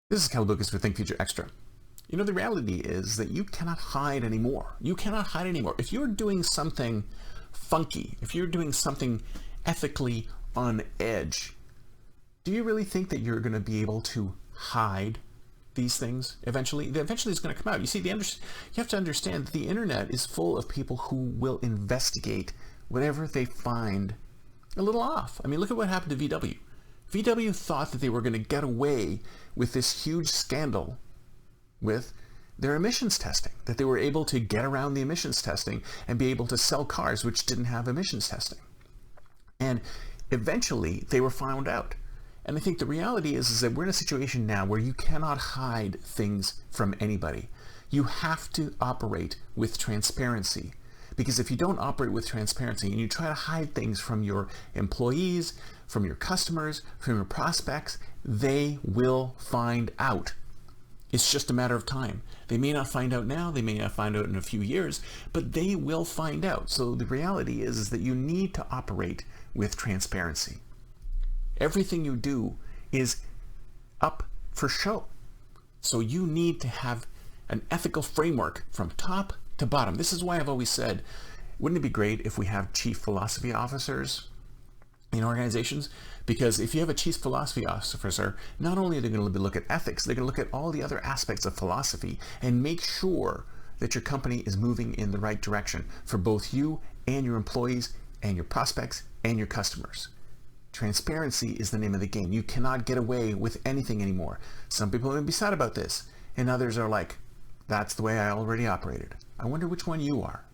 This is Cal Lucas for Think Future Extra. You know, the reality is that you cannot hide anymore. You cannot hide anymore. If you're doing something funky, if you're doing something ethically on edge, do you really think that you're going to be able to hide these things eventually? Eventually it's going to come out. You see, you have to understand that the internet is full of people who will investigate whatever they find a little off. I mean, look at what happened to VW. VW thought that they were going to get away with this huge scandal with their emissions testing, that they were able to get around the emissions testing and be able to sell cars which didn't have emissions testing. And eventually they were found out. And I think the reality is that we're in a situation now where you cannot hide things from anybody. You have to operate with transparency. Because if you don't operate with transparency and you try to hide things from your employees, from your customers, from your prospects, they will find out. It's just a matter of time. They may not find out now, they may not find out in a few years, but they will find out. So the reality is that you need to operate with transparency. Everything you do is up for show. So you need to have an ethical framework from top to bottom. This is why I've always said, wouldn't it be great if we have chief philosophy officers in organizations? Because if you have a chief philosophy officer, not only are they going to look at ethics, they're going to look at all the other aspects of philosophy and make sure that your company is moving in the right direction for both you and your employees and your prospects and your customers. Transparency is the name of the game. You cannot get away with anything anymore. Some people may be sad about this, and others are like, that's the way I already operated. I wonder which one you are.